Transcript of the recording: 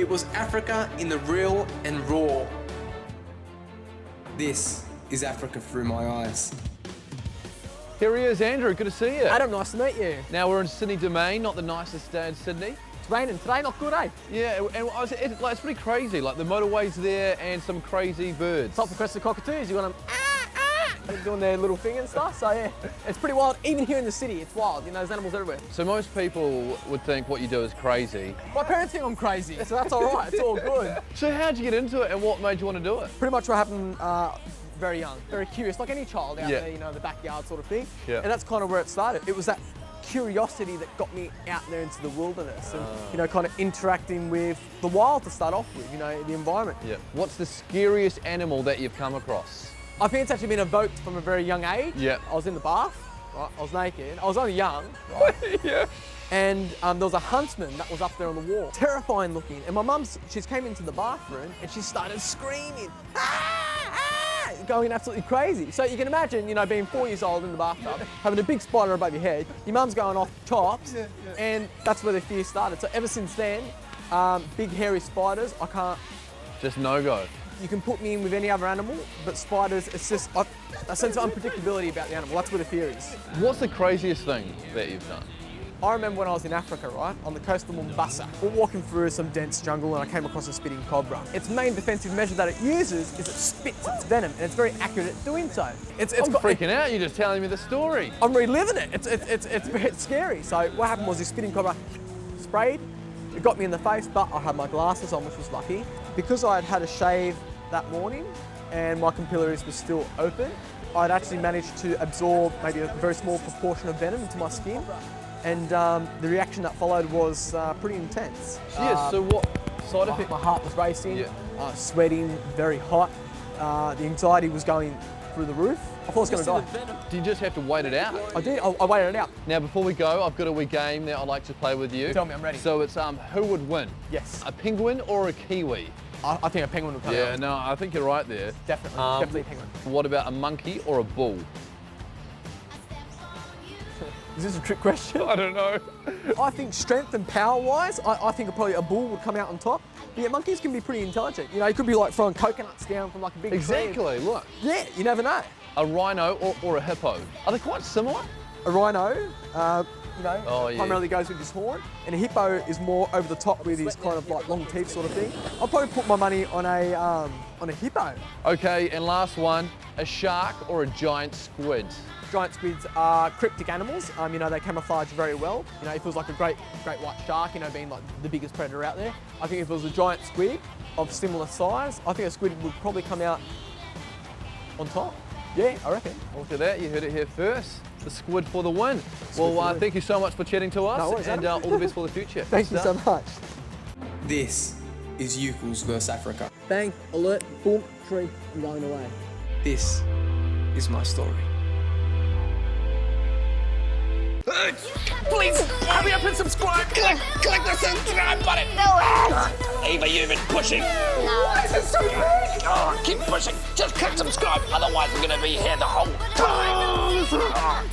It was Africa in the real and raw. This is Africa through my eyes. Here he is, Andrew. Good to see you. Adam, nice to meet you. Now we're in Sydney Domain, not the nicest day in Sydney. It's raining today, not good, eh? Yeah, and it's pretty crazy. Like the motorway's there and some crazy birds. Top of crested cockatoos, you got them they're doing their little thing and stuff. So yeah, it's pretty wild. Even here in the city, it's wild. You know, there's animals everywhere. So most people would think what you do is crazy. My parents think I'm crazy, so that's all right. It's all good. So how'd you get into it and what made you want to do it? Pretty much what happened very young, very curious, like any child out there, you know, the backyard sort of thing. Yeah. And that's kind of where it started. It was that curiosity that got me out there into the wilderness and, you know, kind of interacting with the wild to start off with, you know, the environment. Yeah. What's the scariest animal that you've come across? I think it's actually been evoked from a very young age. Yeah. I was in the bath, right? I was naked. I was only young, right? Yeah. And there was a huntsman that was up there on the wall. Terrifying looking. And my mum's, she came into the bathroom and she started screaming, ah, going absolutely crazy. So you can imagine, you know, being 4 years old in the bathtub, having a big spider above your head, your mum's going off tops, and that's where the fear started. So ever since then, big hairy spiders, I can't. Just no go. You can put me in with any other animal, but spiders, it's just a sense of unpredictability about the animal. That's where the fear is. What's the craziest thing that you've done? I remember when I was in Africa, right, on the coast of Mombasa. We're walking through some dense jungle and I came across a spitting cobra. Its main defensive measure that it uses is it spits its venom, and it's very accurate at doing so. I'm freaking out, you're just telling me the story. I'm reliving it. It's scary. So what happened was this spitting cobra sprayed. It got me in the face, but I had my glasses on, which was lucky. Because I had had a shave that morning and my capillaries were still open, I'd actually managed to absorb maybe a very small proportion of venom into my skin. And the reaction that followed was pretty intense. Yeah, so what side effect? My heart was racing, sweating, very hot. The anxiety was going through the roof. I thought I was going to die. Do you just have to wait it out? I did, I waited it out. Now before we go, I've got a wee game that I'd like to play with you. Tell me, I'm ready. So it's who would win? Yes. A penguin or a kiwi? I think a penguin would come out. Yeah, no, I think you're right there. Definitely, definitely a penguin. What about a monkey or a bull? Is this a trick question? I don't know. I think strength and power-wise, I think probably a bull would come out on top. But yeah, monkeys can be pretty intelligent. You know, you could be like throwing coconuts down from like a big tree. Exactly, look. Yeah, you never know. A rhino or a hippo? Are they quite similar? A rhino, you know, primarily goes with his horn, and a hippo is more over the top with his kind of like long teeth sort of thing. I'll probably put my money on a hippo. Okay, and last one, a shark or a giant squid? Giant squids are cryptic animals. You know, they camouflage very well. You know, if it was like a great white shark, you know, being like the biggest predator out there, I think if it was a giant squid of similar size, I think a squid would probably come out on top. Yeah, I reckon. Look at that, you heard it here first. The squid for the win. Well, thank you so much for chatting to us, no worries, and all the best for the future. Thank you so much. This is Ucles versus Africa. Bang, alert, boom, tree, I'm going away. This is my story. Please hurry up and subscribe. Click the subscribe button. No. Ava, you've been pushing. Why is it so big? Oh, keep pushing. Just click subscribe. Otherwise, we're gonna be here the whole time.